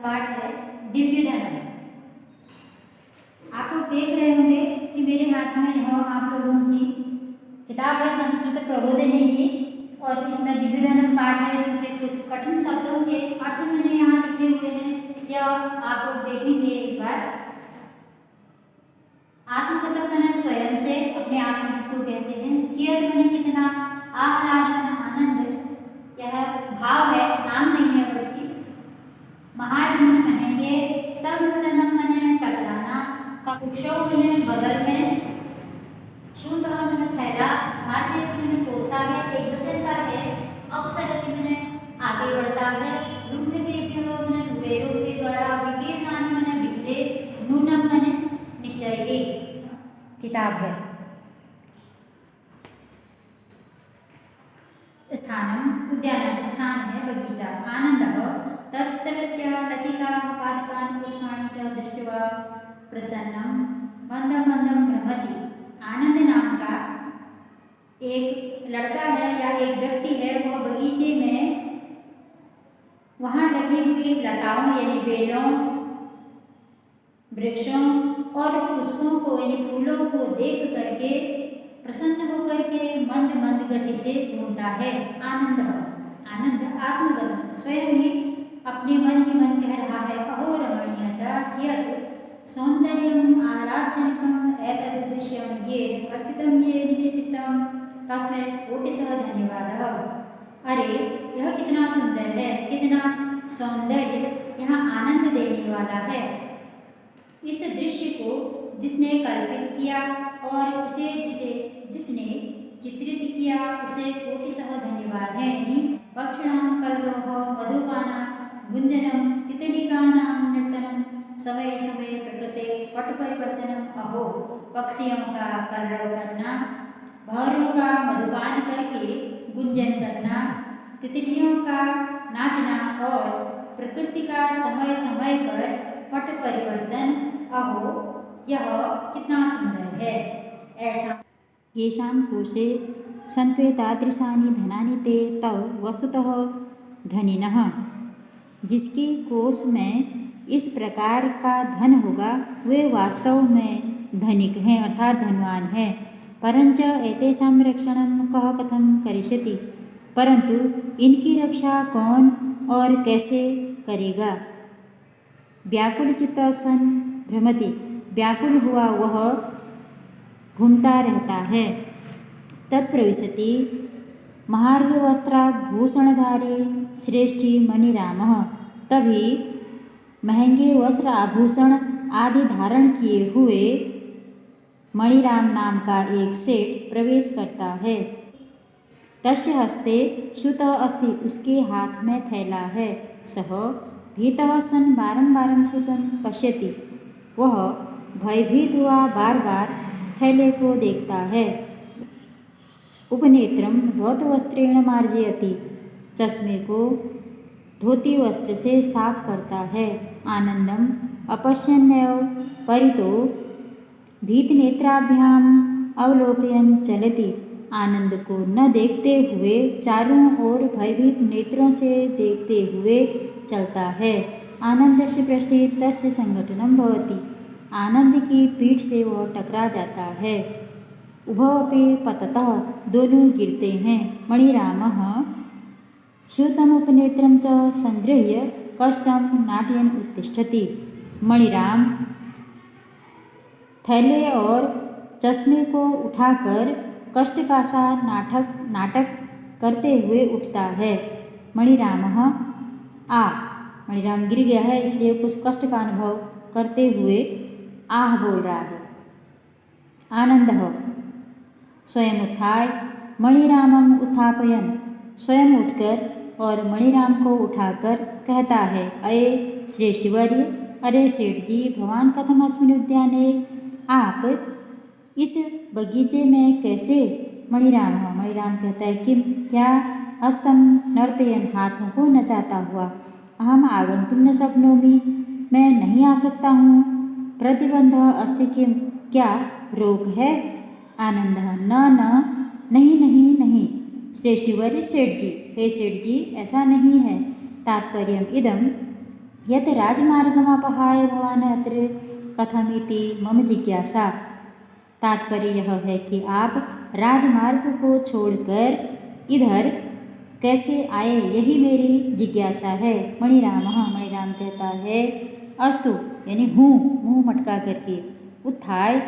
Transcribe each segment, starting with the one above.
पाठ है दिव्य धन। आप लोग देख रहे होंगे कि मेरे हाथ में यह आप लोगों की किताब है संस्कृत प्रबोधिनी की, और इसमें दिव्य धन पाठ है। इसमें से कुछ कठिन शब्दों के अर्थ मैंने यहाँ लिखे हुए हैं, यह आप लोग देखेंगे एक बार। आत्मकथन मैंने स्वयं से, अपने आप से जिसको कहते हैं। कियत मैंने कितना, आह्लाद मैंने आनंद, यह भाव है, नाम नहीं है बल्कि। महार मैंने महंगे, संघटनम मैंने टकराना, कुक्षों मैंने बगल में, शूद्र मैंने थैला, राज्य मैंने पोस्ता है, एक वचन का है। अवसरति मैंने आगे बढ़ता है, लुंड के मैंने लुटेरों के द्वारा, विकीर्णानि मैंने बिखरे, नूनम मैंने निश्चय की किताब है। स्थानम उद्यानम, स्थान है बगीचा। आनंदः तत्रत्य लतिका पादपान पुष्पाणि च दृष्ट्वा प्रसन्नम मंदम मंदम भ्रमति। आनंद नाम का एक लड़का है या एक व्यक्ति है, वह बगीचे में वहाँ लगी हुई लताओं यानी बेलों, वृक्षों और पुष्पों को यानी फूलों को देख करके प्रसन्न होकर के मंद मंद गति से घूमता है। आनंद, आनंद आत्मगत, स्वयं ही अपने मन ही मन कह रहा है। अहो रमणीयता कियत् सौंदर्यम आराधजनकम एतद् दृश्यम ये कल्पितम ये विचित्रितम तस्मै कोटिशः धन्यवादः। अरे यह कितना सुंदर है, कितना सौंदर्य यहाँ आनंद देने वाला है। इस दृश्य को जिसने कल्पित किया और इसे जिसने चित्रित किया उसे कोटिशः धन्यवाद है। यानी पक्षिणां कलरवः मधुपाना गुंजनम तितलिकानां नर्तनम समय समय प्रकृति पट परिवर्तनम। अहो पक्षियों का कलरव करना, भौरों का मधुपान करके गुंजन करना, तितलियों का नाचना और प्रकृति का समय समय पर पट परिवर्तन, अहो यह कितना सुंदर है। ऐसा येषां कोशे सन्त्वेतादृशानि धनानि ते तव वस्तुतः धनिनः। जिसके कोश में इस प्रकार का धन होगा वे वास्तव में धनिक हैं अर्थात धनवान हैं। परंच एतेषां रक्षणं कः कथं करिष्यति, परंतु इनकी रक्षा कौन और कैसे करेगा। व्याकुलचित्तः सन् भ्रमति, व्याकुल हुआ वह घूमता रहता है। तत्प्रविशति महार्घवस्त्राभूषणधारी श्रेष्ठी मणिरामः, तभी महंगे वस्त्र आभूषण आदि धारण किए हुए मणिराम नाम का एक सेठ प्रवेश करता है। तस्य हस्ते श्रुतः अस्ति, उसके हाथ में थैला है। सः भीतः सन् बारं बारं श्रुतं पश्यति, वह भयभीत हुआ बार बार थैले को देखता है। उपनेत्रम धौतवस्त्रेण मार्जयति, चश्मे को धोती वस्त्र से साफ करता है। आनंदम अपश्यन्नेव परितो भीतनेत्राभ्याम अवलोकयन् चलति, आनंद को न देखते हुए चारों ओर भयभीत नेत्रों से देखते हुए चलता है। आनंदस्य पृष्ठे तस्य संघटनं भवति, आनंद की पीठ से वह टकरा जाता है। उभौ अपि पततः, दोनों गिरते हैं। मणिरामः श्रुतमुपनेत्रं च संगृह्य कष्टं नाटयन् उत्तिष्ठति। मणिराम थैले और चश्मे को उठाकर कष्ट का सा नाटक करते हुए उठता है। मणिरामः मणिराम गिर गया है इसलिए कुछ कष्ट का अनुभव करते हुए आह बोल रहा है। आनंदः स्वयं उत्थाय मणिरामम उत्थापयन्, स्वयं उठकर और मणिराम को उठाकर कहता है। अये श्रेष्ठवर्य, अरे सेठ जी, भवान कथम अस्मिन् उद्याने, आप इस बगीचे में कैसे। मणिराम कहता है किम, क्या, हस्तम नर्तयन्, हाथों को नचाता हुआ। अहम आगन्तुं न शक्नोमि, मैं नहीं आ सकता हूँ। प्रतिबंधः अस्ति किम, क्या रोक है। आनंदः न नहीं नहीं नहीं। श्रेष्ठवर्य, सेठ जी, हे सेठ जी, ऐसा नहीं है। तात्पर्यम इदम, यत् राजमार्गमापहाय भवान् अत्र कथमिति मम जिज्ञासा। तात्पर्य यह है कि आप राजमार्ग को छोड़कर इधर कैसे आए, यही मेरी जिज्ञासा है। मणिराम कहता है अस्तु यानी हूँ, मुँह मटका करके। उत्थाय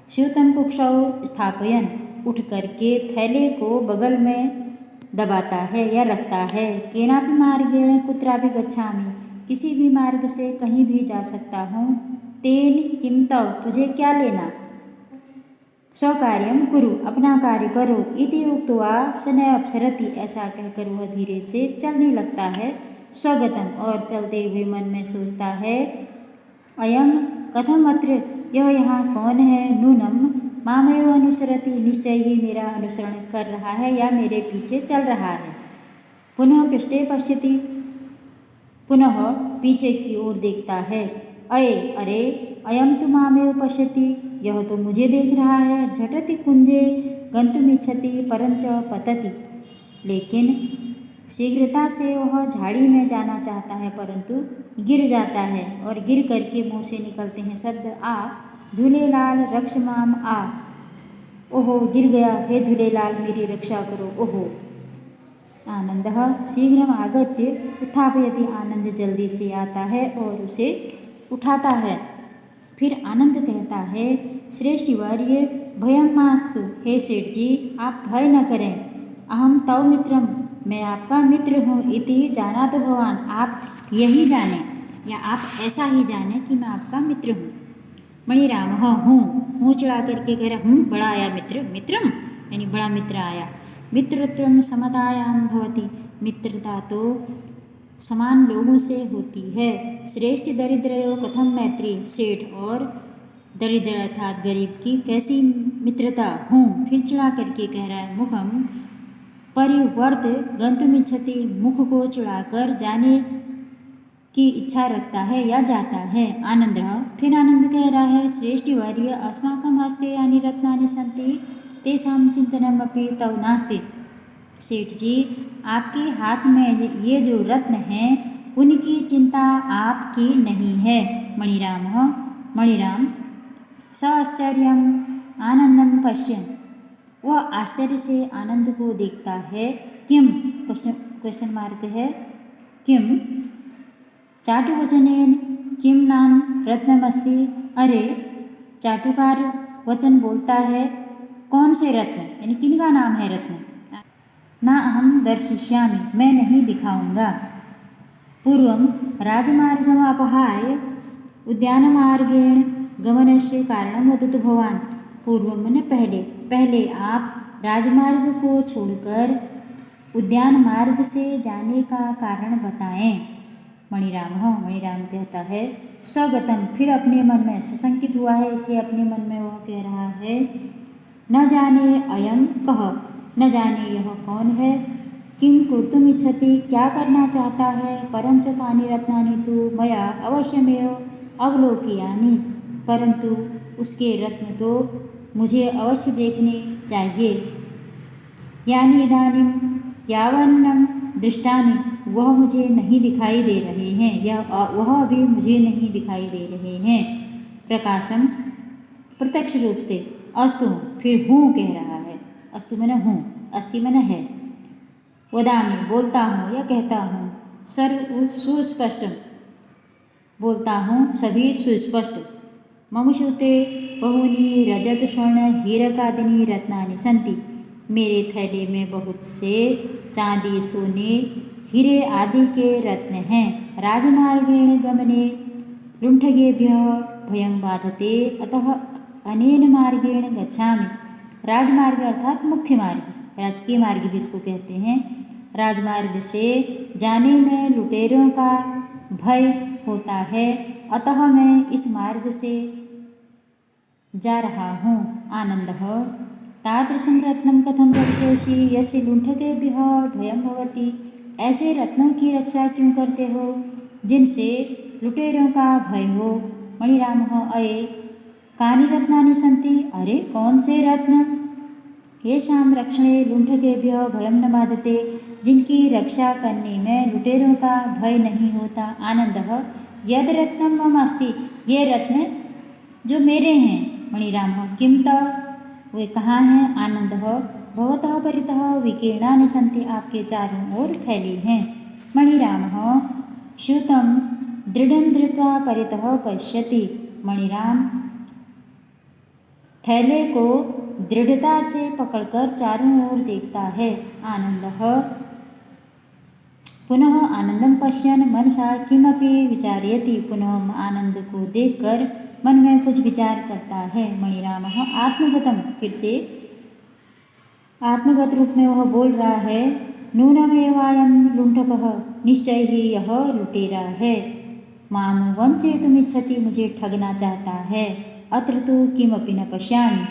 स्यूतं कुक्षौ स्थापयन, उठ करके थैले को बगल में दबाता है या रखता है। केनापि मार्गेण कुत्रापि गच्छामि, किसी भी मार्ग से कहीं भी जा सकता हूँ। तेन किं तव, तुझे क्या लेना। स्वकार्यं कुरु, अपना कार्य करो। इति उक्त्वा शनैः अपसरति, ऐसा कहकर वह धीरे से चलने लगता है। स्वगतम, और चलते हुए मन में सोचता है अयं कथम अत्र, यह यहाँ कौन है। नूनम मामेव अनुसरति, निश्चय ही मेरा अनुसरण कर रहा है या मेरे पीछे चल रहा है। पुनः पृष्ठे पश्यति, पुनः पीछे की ओर देखता है। अरे अयम तु मामेव पश्यति, यह तो मुझे देख रहा है। झटति कुंजे गंतुमिच्छति परंच पतति, लेकिन शीघ्रता से वह झाड़ी में जाना चाहता है परंतु गिर जाता है। और गिर करके मुँह से निकलते हैं शब्द आ झूलेलाल रक्ष माम आ। ओहो गिर गया, हे झूलेलाल मेरी रक्षा करो। ओहो। आनंदः शीघ्रम आगत्य उत्थापयति, आनंद जल्दी से आता है और उसे उठाता है। फिर आनंद कहता है श्रेष्ठ वर्य भयं मास्तु, हे सेठ जी आप भय न करें। अहम तव मित्रम, मैं आपका मित्र हूँ। इति जानातु भवान, आप यही जाने या आप ऐसा ही जाने कि मैं आपका मित्र हूँ। मणिराम हूँ, मुँह चढ़ा करके कह रहा हूँ, बड़ा आया मित्र, मित्रम यानी बड़ा मित्र आया। मित्रत्वं समतायां भवति, मित्रता तो समान लोगों से होती है। श्रेष्ठ दरिद्रयो कथम मैत्री, सेठ और दरिद्र अर्थात गरीब की कैसी मित्रता। हूँ फिर चढ़ा करके कह रहा है। मुखम परिवर्त गंतुमिच्छति, मुख को चढ़ाकर जाने की इच्छा रखता है या जाता है। आनंद फिर आनंद कह रहा है श्रेष्ठ वर्य अस्माकं हस्ते यानी रत्नानि सन्ति तेषां चिंतनमपि तव नास्ति। सेठ जी आपके हाथ में ये जो रत्न हैं उनकी चिंता आपकी नहीं है। मणिराम स आश्चर्यम आनंदम पश्यन्, वह आश्चर्य से आनंद को देखता है। किम क्वेश्चन मार्क है। किम चाटुवचनेन किम नाम रत्नमस्ति, अरे चाटुकार वचन बोलता है कौन से रत्न यानी किनका नाम है रत्न। ना अहम दर्शिष्यामि, मैं नहीं दिखाऊंगा। पूर्वं राजमार्गम अपहाय उद्यानमार्गेण गमनस्य कारणं वदतु भवान। पूर्व मैंने पहले आप राजमार्ग को छोड़कर उद्यान मार्ग से जाने का कारण बताएं। मणिराम कहता है स्वगतम, फिर अपने मन में सशंकित हुआ है इसलिए अपने मन में वह कह रहा है न जाने अयं कह, न जाने यह कौन है। किं कर्तुम इच्छति, क्या करना चाहता है। परंच तानि रत्नानि तु मया अवश्यमेव अवलोकयानि, परंतु उसके रत्न तो मुझे अवश्य देखने चाहिए। यानी इदानीं यावन्नं दृष्टानि, वह मुझे नहीं दिखाई दे रहे हैं या वह अभी मुझे नहीं दिखाई दे रहे हैं। प्रकाशम प्रत्यक्ष रूप से। अस्तु फिर हूँ कह रहा है। अस्तु मैंने हूँ, अस्ति मैंने है। वदामि बोलता हूँ या कहता हूँ। सर्व सुस्पष्ट बोलता हूँ, सभी सुस्पष्ट। मम श्रुते बहूनि रजत स्वर्ण हीरकादीनि रत्नानि सन्ति, मेरे थैले में बहुत से चांदी सोने हीरे आदि के रत्न हैं। राजमार्गेण गमने लुण्ठकेभ्यः भयं बाधते, अतः अनेन मार्गेण गच्छामि। राजमार्ग अर्थात मुख्य मार्ग, राजकीय मार्ग भी इसको कहते हैं। राजमार्ग से जाने में लुटेरों का भय होता है, अतः मैं इस मार्ग से जा रहा हूँ। आनंदः तादृशं रत्नं कथं रक्षयसि यस्य लुण्ठकेभ्यः भयं भवति, ऐसे रत्नों की रक्षा क्यों करते हो जिनसे लुटेरों का भय हो। मणिरामः अये कानि रत्नानि सन्ति, अरे कौन से रत्न। येषां रक्षणे लुण्ठकेभ्यः भयं न बाधते, जिनकी रक्षा करने में लुटेरों का भय नहीं होता। आनंदः यद रत्नं मम अस्ति, ये रत्न जो मेरे हैं। मणिरामः किं तव, वे कहाँ हैं। आनंदः भवतः परितः विकीर्णानि सन्ति, आपके चारों ओर फैले हैं। मणिरामः श्रुतं दृढ़ं धृत्वा परितः पश्यति। मणिराम थैले को दृढ़ता से पकड़कर चारों ओर देखता है। आनंदः पुनः आनंदं पश्यन् मनसा किमपि विचारयति, पुनः आनंद को देखकर मन में कुछ विचार करता है। मणिरामः आत्मगतम, फिर से आत्मगत रूप में वह बोल रहा है। नूनमेवायं लुण्ठकः, निश्चय ही यह लुटेरा है। मां वंचयितुमिच्छति, मुझे ठगना चाहता है। अत्र तु किमपि न पश्यामि,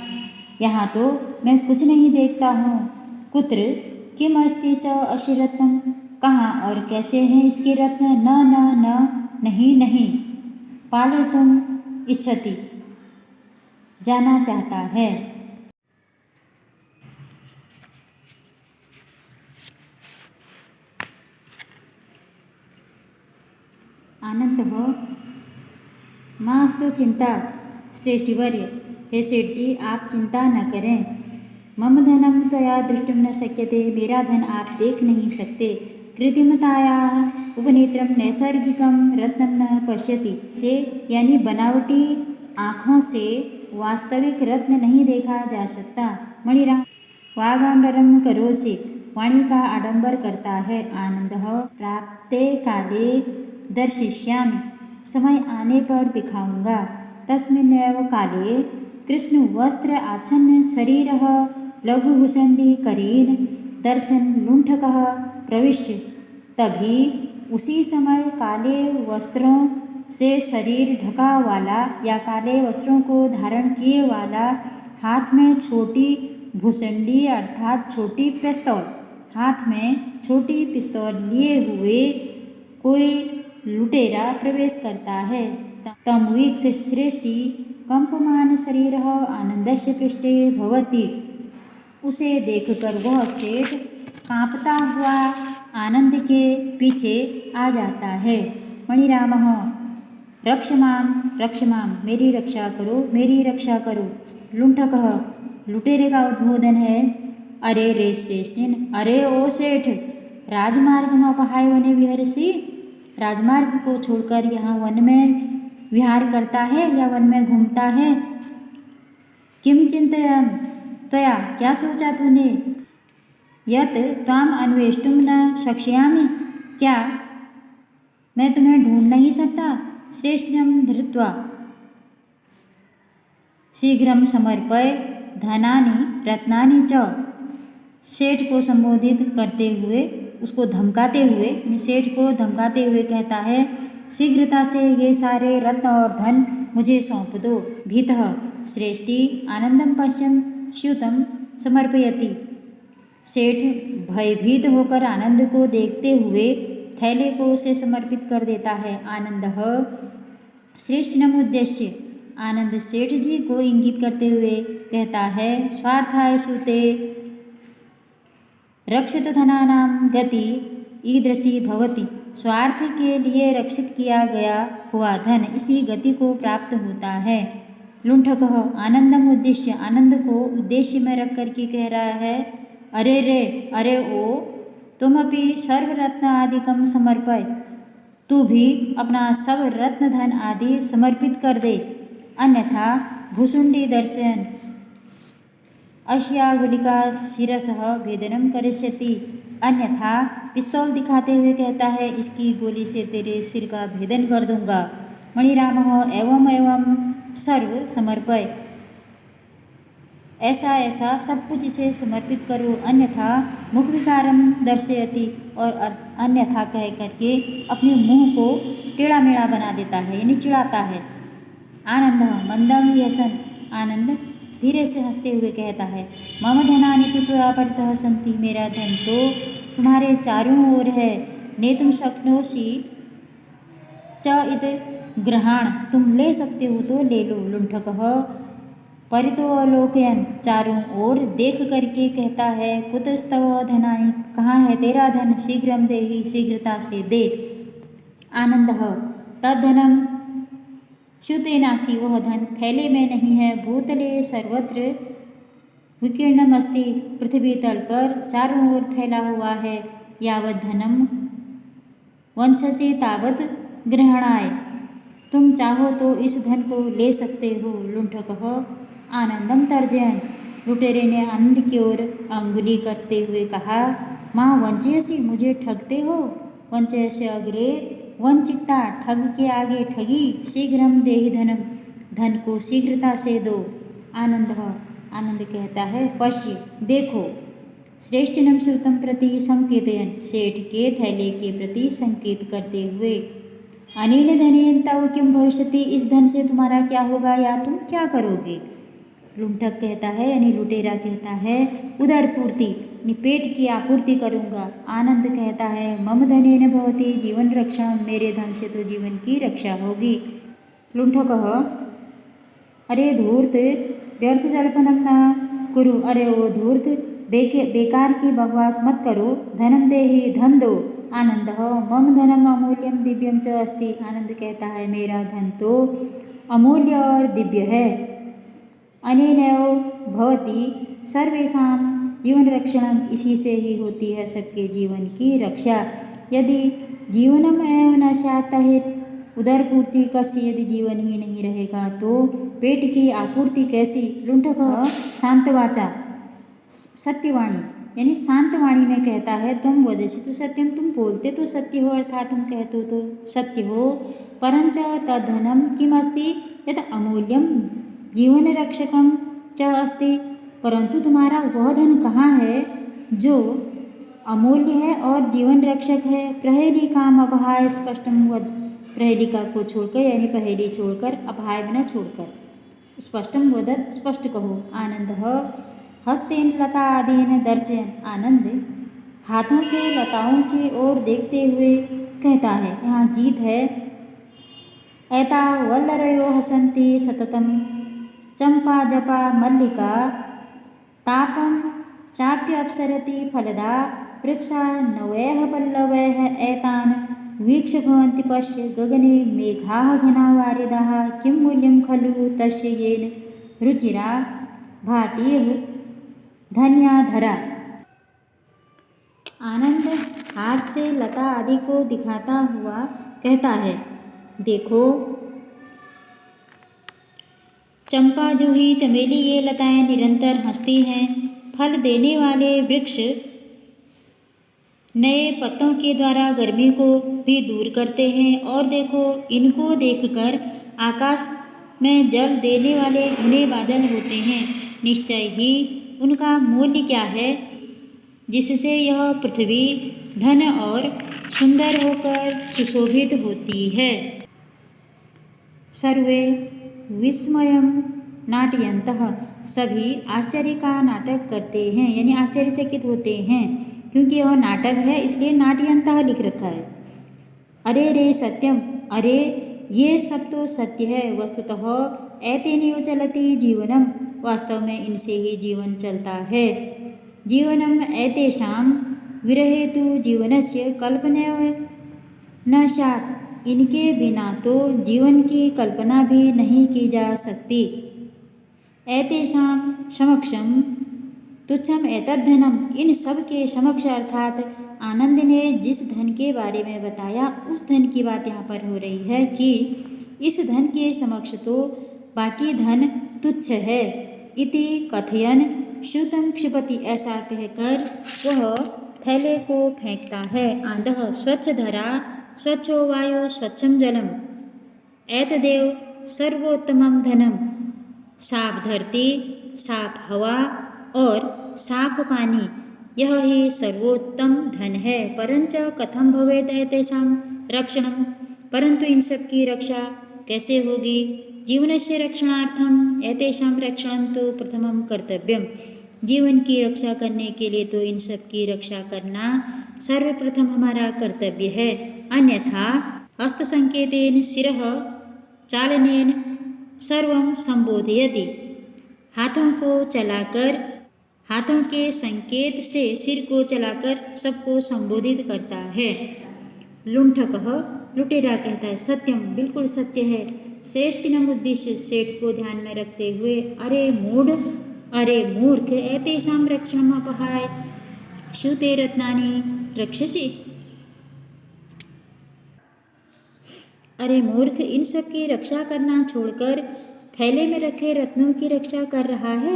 यहाँ तो मैं कुछ नहीं देखता हूँ। कुत्र किम अस्ति च अस्य रत्नं, कहाँ और कैसे हैं इसके रत्न। न नहीं नहीं, पालयितुम् इच्छति, जाना चाहता है। आनंदः मास्तु चिंता, श्रेष्ठिवर्य, हे सेठ जी आप चिंता न करें। मम धनम त्वया दृष्टुं न शक्यते, मेरा धन आप देख नहीं सकते। कृत्रिमतायाः उपनेत्रं नैसर्गिकं रत्नं न पश्यति, से यानी बनावटी आँखों से वास्तविक रत्न नहीं देखा जा सकता। मणिराम वागांडरम करोसि, वाणी का आडंबर करता है। आनंदः प्राप्ते काले दर्शिष्यामि, समय आने पर दिखाऊंगा। तस्मिन्नेव काले कृष्ण वस्त्र आच्छन्न शरीरः लघुभुषंडी करीन दर्शन लुण्ठकः प्रविश्य, तभी उसी समय काले वस्त्रों से शरीर ढका वाला या काले वस्त्रों को धारण किए वाला, हाथ में छोटी भुसंडी अर्थात छोटी पिस्तौल, हाथ में छोटी पिस्तौल लिए हुए कोई लुटेरा प्रवेश करता है। तमवीक्ष्य श्रेष्ठी कंपमान शरीरः आनंदस्य पृष्ठे भवति, उसे देखकर वह सेठ कांपता हुआ आनंद के पीछे आ जाता है। मणिरामः रक्ष माम, मेरी रक्षा करो, मेरी रक्षा करो। लुण्ठकः, लुटेरे का उद्बोधन है। अरे रे श्रेष्ठिन, अरे ओ सेठ, राजमार्गमपहाय वने विहरसि, राजमार्ग को छोड़कर यहाँ वन में विहार करता है या वन में घूमता है। किम चिंतयं त्वया, क्या सोचा तूने। यत् त्वाम अन्वेष्टुं न शक्ष्यामि, क्या मैं तुम्हें ढूंढ नहीं सकता। श्रेष्ठं धृत्वा शीघ्रं समर्पय धनानि रत्नानि च, सेठ को संबोधित करते हुए, उसको धमकाते हुए, सेठ को धमकाते हुए कहता है, शीघ्रता से ये सारे रत्न और धन मुझे सौंप दो। भीतः श्रेष्ठी आनंदम पश्यन् स्यूतं समर्पयति, सेठ भयभीत होकर आनंद को देखते हुए थैले को उसे समर्पित कर देता है। आनंदः श्रेष्ठनम उद्देश्य, आनंद सेठ जी को इंगित करते हुए कहता है, स्वार्थाय सूते रक्षित धनानां गति ईदृशी भवति, स्वार्थ के लिए रक्षित किया गया हुआ धन इसी गति को प्राप्त होता है। लुण्ठकः आनंदम उद्देश्य, आनंद को उद्देश्य में रख कर के कह रहा है, अरे रे, अरे ओ, तुम अपि सर्वरत्न आदिकम समर्पय, तू भी अपना सब रत्न धन आदि समर्पित कर दे। अन्यथा भुसुंडी दर्शन अश्यागुलिका शिरसः भेदनम करिष्यति, अन्यथा पिस्तौल दिखाते हुए कहता है, इसकी गोली से तेरे सिर का भेदन कर दूंगा। मणिरामः एवं एवं सर्व समर्पय, ऐसा ऐसा सब कुछ इसे समर्पित करो। अन्यथा मुख विकारम दर्शयति, और अन्यथा कह करके अपने मुंह को टेढ़ा मेढ़ा बना देता है, यानी चिढ़ाता है। आनंद मंदम व्यसन, आनंद धीरे से हंसते हुए कहता है, मम धनानि तु त्वया परितः सन्ति, मेरा धन तो तुम्हारे चारों ओर है। नेतुं शक्नोषि च इत ग्रहाण, तुम ले सकते हो तो ले लो। लुण्ठकः परितोलोकयन चारों ओर देख करके कहता है, कुतस्तव धनानि, कहाँ है तेरा धन, शीघ्रम देहि, शीघ्रता से दे। आनंदः तद्धनम च्युते नास्ति, वह धन थैले में नहीं है, भूतले सर्वत्र विकीर्णमस्ति, पृथ्वी तल पर चारों ओर फैला हुआ है, यावत् धनम वंशसे तावत् ग्रहणाय, तुम चाहो तो इस धन को ले सकते हो। लुंठकः आनंदम तर्जयन, लुटेरे ने आनंद की ओर अंगुली करते हुए कहा, माँ वंचयसी, मुझे ठगते हो। वंचयस्य अग्रे वंचिता, ठग के आगे ठगी, शीघ्रम देहि धनम, धन को शीघ्रता से दो। आनंद कहता है, पश्य देखो, श्रेष्ठनम श्रुतम प्रति संकेतयन, सेठ के थैले के प्रति संकेत करते हुए, अनेन धनेन तव किम भविष्यति, इस धन से तुम्हारा क्या होगा या तुम क्या करोगे। लुंठक कहता है, यानी लुटेरा कहता है, उदर पूर्ति, पेट की आपूर्ति करूँगा। आनंद कहता है, मम धनेन भवति जीवन रक्षण, मेरे धन से तो जीवन की रक्षा होगी। लुंठकः अरे धूर्त व्यर्थ जल्पनम न कुरु, अरे ओ धूर्त बेकार की बकवास मत करो, धनम देहि, धन दो। आनंदः मम धनम अमूल्यम दिव्यम च अस्ति, आनंद कहता है, मेरा धन तो अमूल्य और दिव्य है। अनेनैव भवति सर्वेषां जीवन रक्षणम, इसी से ही होती है सबके जीवन की रक्षा। यदि जीवनम एव न स्यात् तर्हि उदर पूर्ति कस्य, यदि जीवन ही नहीं रहेगा तो पेट की आपूर्ति कैसी। लुंठकः शांतवाचा, सत्यवाणी, यानी शांत वाणी में कहता है, तुम वदसि तो सत्यम, तुम बोलते तो सत्य हो, अर्थात तुम कहते तो सत्य हो, परंच तद्धनम किम अस्ति यत् अमूल्यम जीवन रक्षकम च अस्ति, परंतु तुम्हारा वह धन कहाँ है जो अमूल्य है और जीवन रक्षक है। प्रहेली काम अपहाय स्पष्टम वद, प्रहेलिका को छोड़कर, यानी पहेली छोड़कर, अपहाय न छोड़कर, स्पष्टम वदत, स्पष्ट कहो। आनंदः हस्तेन लता आदीन दर्शयन, आनंद हाथों से लताओं की ओर देखते हुए कहता है, यहाँ गीत है, एता वल्लरयो हसन्ति सततम चंपा जपा मल्लिका, तापम चाप्य अप्सरति फलदा वृक्षा नवैः पल्लवैः, एतान वीक्ष्य भवन्ति पश्य गगने मेघाः घना वारिदाः, किं मूल्यं खलु तस्य येन रुचिरा भातीह धन्याधरा। आनंद हाथ से लता आदि को दिखाता हुआ कहता है, देखो चंपा, जूही, चमेली, ये लताएं निरंतर हंसती हैं, फल देने वाले वृक्ष नए पत्तों के द्वारा गर्मी को भी दूर करते हैं, और देखो इनको देखकर आकाश में जल देने वाले घने बादल होते हैं, निश्चय ही उनका मूल्य क्या है, जिससे यह पृथ्वी धन और सुंदर होकर सुशोभित होती है। सर्वे विस्मयम नाट्यन्तः, सभी आश्चर्य का नाटक करते हैं, यानी आश्चर्यचकित होते हैं, क्योंकि यह नाटक है इसलिए नाट्यन्तः लिख रखा है। अरे रे सत्यम, अरे ये सब तो सत्य है, वस्तुतः एतेनैव चलति जीवनम, वास्तव में इनसे ही जीवन चलता है। जीवनम एतेषां विरहेतु जीवनस्य कल्पनैव न स्यात्, इनके बिना तो जीवन की कल्पना भी नहीं की जा सकती। एतेषां समक्षम तुच्छम एतद्धनम, इन सब के समक्ष, अर्थात आनंद ने जिस धन के बारे में बताया उस धन की बात यहाँ पर हो रही है कि इस धन के समक्ष तो बाकी धन तुच्छ है। इति कथयन श्रुतम क्षिपति, ऐसा कहकर वह थैले को फेंकता है। आंधः स्वच्छ धरा स्वच्छो वायु स्वच्छम जलम, एतदेव सर्वोत्तमम धनम, साफ धरती, साफ हवा और साफ पानी, यह ही सर्वोत्तम धन है। परंच कथम भवेत एतेषां रक्षणम, परंतु इन सब की रक्षा कैसे होगी। जीवनस्य रक्षणार्थम एतेषां रक्षणम तो प्रथमम कर्तव्यम, जीवन की रक्षा करने के लिए तो इन सब की रक्षा करना सर्वप्रथम हमारा कर्तव्य है। अन्यथा हस्तसंकेतेन शिरः चालनेन सर्वं संबोधयति, हाथों को चलाकर, हाथों के संकेत से सिर को चलाकर सबको संबोधित करता है। लुंठकः, लुटेरा कहता है, सत्यम, बिल्कुल सत्य है। श्रेष्ठिनम उद्देश्य, सेठ को ध्यान में रखते हुए, अरे मूढ़, अरे मूर्ख, एतेषां रक्षणम् अपहाय श्रुते रत्नानि रक्षसि। अरे मूर्ख, इन सब की रक्षा करना छोड़कर थैले में रखे रत्नों की रक्षा कर रहा है।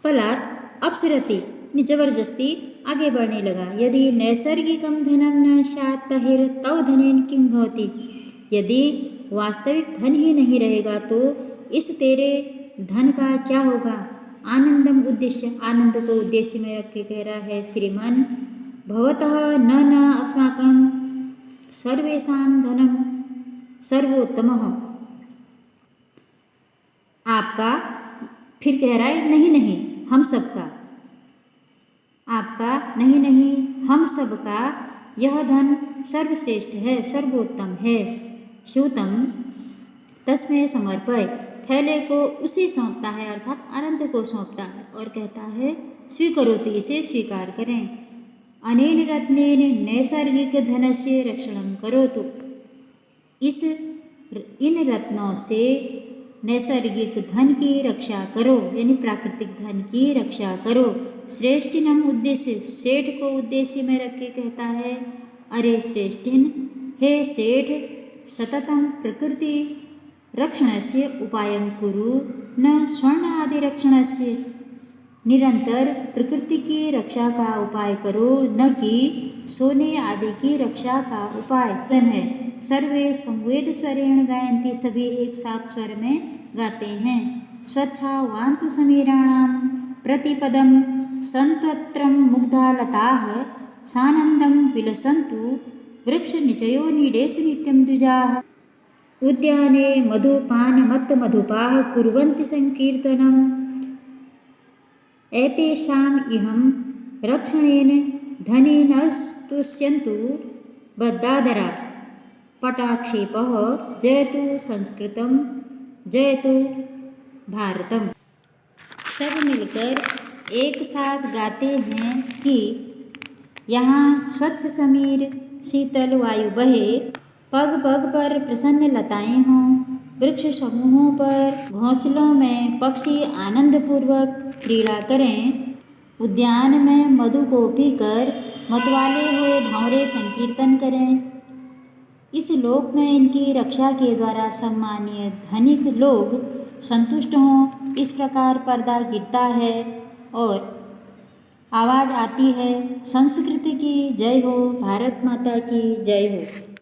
फलात् अपसरति, जबरदस्ती आगे बढ़ने लगा। यदि नैसर्गिकं धनं न स्यात् तव धनेन किं भवति, यदि वास्तविक धन ही नहीं रहेगा तो इस तेरे धन का क्या होगा। आनंदम उद्देश्य, आनंद को उद्देश्य में रख के कह रहा है, श्रीमन भवतः न अस्माकं सर्वेषां धनम सर्वोत्तमः। आपका, फिर कह रहा है, नहीं नहीं हम सबका, आपका नहीं नहीं हम सबका यह धन सर्वश्रेष्ठ है, सर्वोत्तम है। श्रुतम तस्मै समर्पय, थैले को उसे सौंपता है, अर्थात आनंद को सौंपता है और कहता है, स्वीकरोतु, इसे स्वीकार करें। अनेन रत्नेन नैसर्गिक धनस्य रक्षणं करोतु, इन रत्नों से नैसर्गिक धन की रक्षा करो, यानी प्राकृतिक धन की रक्षा करो। श्रेष्ठिनम उद्देश्य, सेठ को उद्देश्य में रख के कहता है, अरे श्रेष्ठिन, हे सेठ, सततम प्रकृति रक्षणस्य उपायं कुरु, न स्वर्ण आदि रक्षणस्य, निरंतर प्रकृति की रक्षा का उपाय करो, न कि सोने आदि की रक्षा का उपाय है। सर्वे संवेद स्वरेण गायन्ति, सभी एक साथ स्वर में गाते हैं। स्वच्छा वान्तु समीराणां प्रतिपदं सन्त्वत्रं मुग्धा लताः, सानन्दं विलसन्तु वृक्षनिचयो नीडेषु नित्यं द्विजाः। उद्याने मधुपानमत्तमधुपाः कुर्वन्ति संकीर्तनम्, एतेषाम् इहं रक्षणेन धनेनस्तुष्यन्तु बद्धादरा। पटाक्षेपः जयतु संस्कृतं, जयतु भारतम। सब मिलकर एक साथ गाते हैं कि यहाँ स्वच्छ समीर शीतल वायु बहे, पग पग पर प्रसन्न लताएं हों, वृक्ष समूहों पर घोंसलों में पक्षी आनंदपूर्वक क्रीड़ा करें, उद्यान में मधु को पीकर मतवाले हुए भंवरे संकीर्तन करें। इस लोक में इनकी रक्षा के द्वारा सम्मानीय धनिक लोग संतुष्ट हों, इस प्रकार पर्दा गिरता है और आवाज़ आती है, संस्कृति की जय हो, भारत माता की जय हो।